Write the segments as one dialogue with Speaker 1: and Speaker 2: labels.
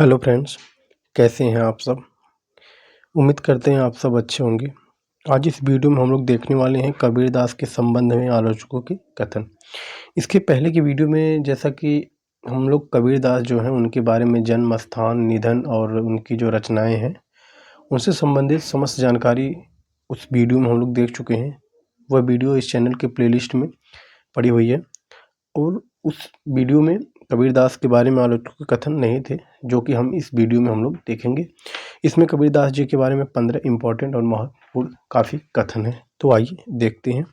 Speaker 1: Hello friends, कैसे हैं आप सब। उम्मीद करते हैं आप सब अच्छे होंगे। आज इस वीडियो में हम लोग देखने वाले हैं कबीरदास के संबंध में आलोचकों के कथन। इसके पहले की वीडियो में जैसा कि हम लोग कबीरदास जो हैं उनके बारे में जन्म स्थान, निधन और उनकी जो रचनाएं हैं उनसे संबंधित समस्त जानकारी उस वीडियो में हम लोग देख चुके हैं। वह वीडियो इस चैनल के प्लेलिस्ट में पड़ी हुई है और उस वीडियो में कबीरदास के बारे में आलोचकों के कथन नहीं थे, जो कि हम इस वीडियो में हम लोग देखेंगे। इसमें कबीरदास जी के बारे में 15 इम्पोर्टेंट और महत्वपूर्ण काफ़ी कथन हैं। तो आइए देखते हैं।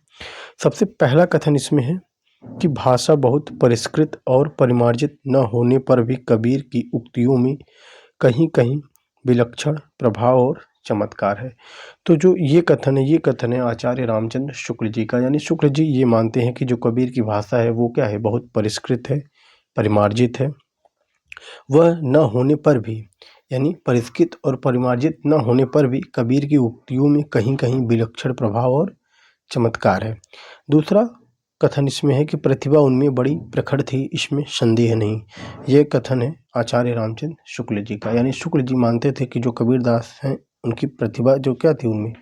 Speaker 1: सबसे पहला कथन इसमें है कि भाषा बहुत परिष्कृत और परिमार्जित न होने पर भी कबीर की उक्तियों में कहीं कहीं विलक्षण प्रभाव और चमत्कार है। तो जो ये कथन है आचार्य रामचंद्र शुक्ल जी का। यानी शुक्ल जी ये मानते हैं कि जो कबीर की भाषा है वो क्या है, बहुत परिष्कृत है, परिमार्जित है। वह न होने पर भी, यानी परिष्कृत और परिमार्जित न होने पर भी कबीर की उक्तियों में कहीं कहीं विलक्षण प्रभाव और चमत्कार है। दूसरा कथन इसमें है कि प्रतिभा उनमें बड़ी प्रखर थी, इसमें संदेह नहीं। ये कथन है आचार्य रामचंद्र शुक्ल जी का। यानी शुक्ल जी मानते थे कि जो कबीरदास हैं उनकी प्रतिभा जो क्या थी, उनमें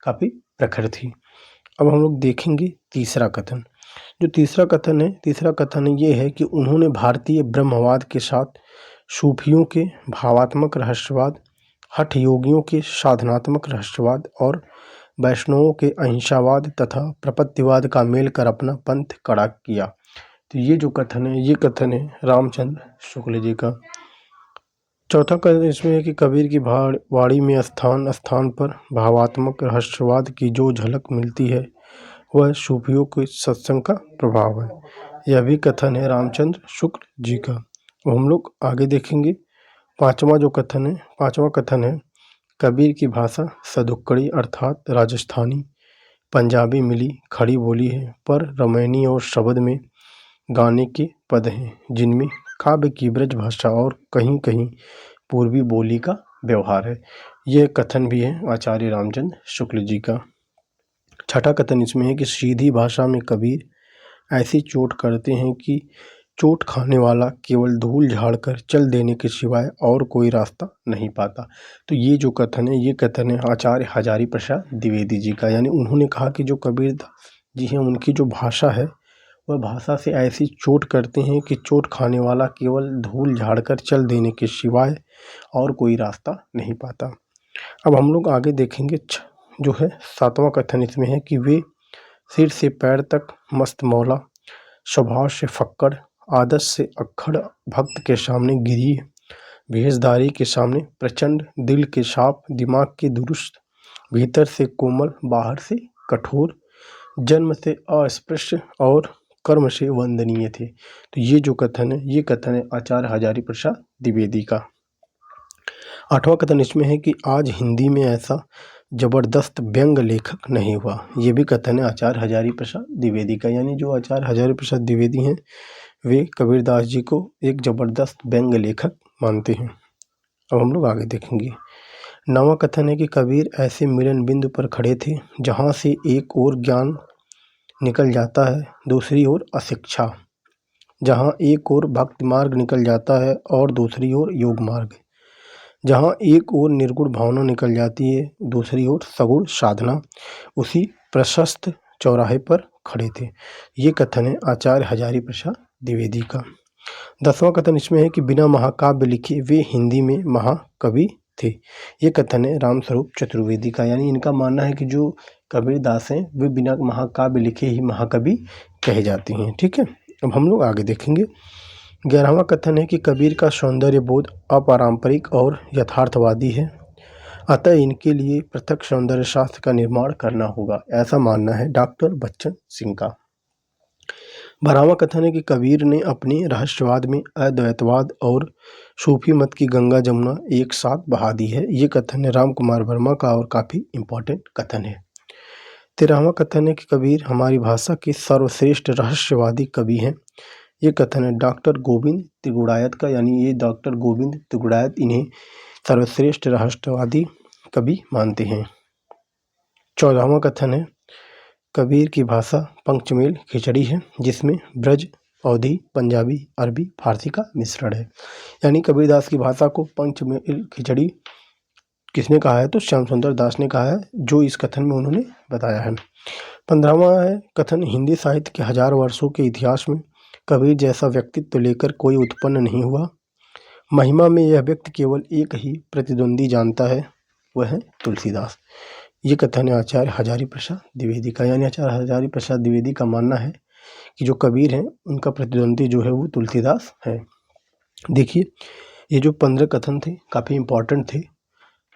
Speaker 1: काफ़ी प्रखर थी। अब हम लोग देखेंगे तीसरा कथन। जो तीसरा कथन ये है कि उन्होंने भारतीय ब्रह्मवाद के साथ सूफियों के भावात्मक रहस्यवाद, हठ योगियों के साधनात्मक रहस्यवाद और वैष्णवों के अहिंसावाद तथा प्रपत्तिवाद का मेल कर अपना पंथ कड़ा किया। तो ये जो कथन है, ये कथन है रामचंद्र शुक्ल जी का। चौथा कथन इसमें है कि कबीर की वाणी में स्थान स्थान पर भावात्मक रहस्यवाद की जो झलक मिलती है वह सूफियों के सत्संग का प्रभाव है। यह भी कथन है रामचंद्र शुक्ल जी का। तो हम लोग आगे देखेंगे। पांचवा कथन है कबीर की भाषा सदुक्कड़ी अर्थात राजस्थानी पंजाबी मिली खड़ी बोली है, पर रमैनी और शब्द में गाने के पद हैं, जिनमें काव्य की ब्रज भाषा और कहीं कहीं पूर्वी बोली का व्यवहार है। यह कथन भी है आचार्य रामचंद्र शुक्ल जी का। छठा कथन इसमें है कि सीधी भाषा में कबीर ऐसी चोट करते हैं कि चोट खाने वाला केवल धूल झाड़कर चल देने के सिवाय और कोई रास्ता नहीं पाता। तो ये जो कथन है, ये कथन है आचार्य हजारी प्रसाद द्विवेदी जी का। यानी उन्होंने कहा कि जो कबीरदास जी हैं उनकी जो भाषा है वह भाषा से ऐसी चोट करते हैं कि चोट खाने वाला केवल धूल झाड़कर चल देने के सिवाय और कोई रास्ता नहीं पाता। अब हम लोग आगे देखेंगे। जो है सातवां कथन इसमें है कि वे सिर से पैर तक मस्त मौला, स्वभाव से फक्कड़, आदत से अक्खड़, भक्त के सामने गिरी, भेषधारी के सामने प्रचंड, दिल के साफ, दिमाग के दुरुस्त, भीतर से कोमल, बाहर से कठोर, जन्म से अस्पृश्य और कर्म से वंदनीय थे। तो ये जो कथन है, ये कथन है आचार्य हजारी प्रसाद द्विवेदी का। आठवां कथन इसमें है कि आज हिंदी में ऐसा जबरदस्त व्यंग लेखक नहीं हुआ। ये भी कथन है आचार्य हजारी प्रसाद द्विवेदी का। यानी जो आचार्य हजारी प्रसाद द्विवेदी हैं वे कबीरदास जी को एक जबरदस्त व्यंग लेखक मानते हैं। अब हम लोग आगे देखेंगे। नवां कथन है कि कबीर ऐसे मिलन बिंदु पर खड़े थे जहाँ से एक ओर ज्ञान निकल जाता है, दूसरी ओर अशिक्षा, जहाँ एक ओर भक्ति मार्ग निकल जाता है और दूसरी ओर योग मार्ग, जहाँ एक ओर निर्गुण भावना निकल जाती है, दूसरी ओर सगुण साधना, उसी प्रशस्त चौराहे पर खड़े थे। ये कथन है आचार्य हजारी प्रसाद द्विवेदी का। 10वां कथन इसमें है कि बिना महाकाव्य लिखे वे हिंदी में महाकवि थे। ये कथन है रामस्वरूप चतुर्वेदी का। यानी इनका मानना है कि जो कबीरदास हैं वे बिना महाकाव्य लिखे ही महाकवि कहे जाते हैं। ठीक है, अब हम लोग आगे देखेंगे। 11वां कथन है कि कबीर का सौंदर्य बोध अपारंपरिक और यथार्थवादी है, अतः इनके लिए पृथक सौंदर्य शास्त्र का निर्माण करना होगा, ऐसा मानना है डॉक्टर बच्चन सिंह का। 12वां कथन है कि कबीर ने अपने रहस्यवाद में अद्वैतवाद और सूफी मत की गंगा जमुना एक साथ बहा दी है। ये कथन है राम कुमार वर्मा का और काफ़ी इम्पोर्टेंट कथन है। 13वां कथन है कि कबीर हमारी भाषा के सर्वश्रेष्ठ रहस्यवादी कवि हैं। ये कथन है डॉक्टर गोविंद त्रिगुणायत का। यानी ये डॉक्टर गोविंद त्रिगुणायत इन्हें सर्वश्रेष्ठ रहस्यवादी कवि मानते हैं। 14वां कथन है कबीर की भाषा पंचमेल खिचड़ी है, जिसमें ब्रज अवधी, पंजाबी, अरबी, फारसी का मिश्रण है। यानी कबीरदास की भाषा को पंचमेल खिचड़ी किसने कहा है? तो श्याम सुंदर दास ने कहा है, जो इस कथन में उन्होंने बताया है। 15वां है कथन, हिंदी साहित्य के 1000 वर्षों के इतिहास में कबीर जैसा व्यक्तित्व लेकर कोई उत्पन्न नहीं हुआ। महिमा में यह व्यक्ति केवल एक ही प्रतिद्वंदी जानता है, वह है तुलसीदास। ये कथन है आचार्य हजारी प्रसाद द्विवेदी का। यानी आचार्य हजारी प्रसाद द्विवेदी का मानना है कि जो कबीर हैं उनका प्रतिद्वंदी जो है वो तुलसीदास है। देखिए, ये जो 15 कथन थे काफ़ी इंपॉर्टेंट थे,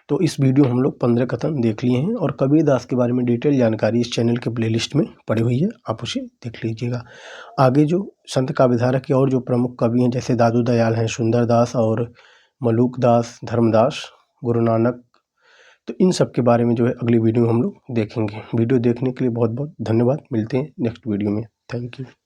Speaker 1: तो इस वीडियो हम लोग 15 कथन देख लिए हैं और कबीरदास के बारे में डिटेल जानकारी इस चैनल के प्लेलिस्ट में पड़ी हुई है, आप उसे देख लीजिएगा। आगे जो संत काव्यधारा के और जो प्रमुख कवि हैं जैसे दादू दयाल हैं, सुंदरदास और मलूक दास, धर्मदास, गुरु नानक, तो इन सब के बारे में जो है अगली वीडियो में हम लोग देखेंगे। वीडियो देखने के लिए बहुत बहुत धन्यवाद। मिलते हैं नेक्स्ट वीडियो में। Thank you.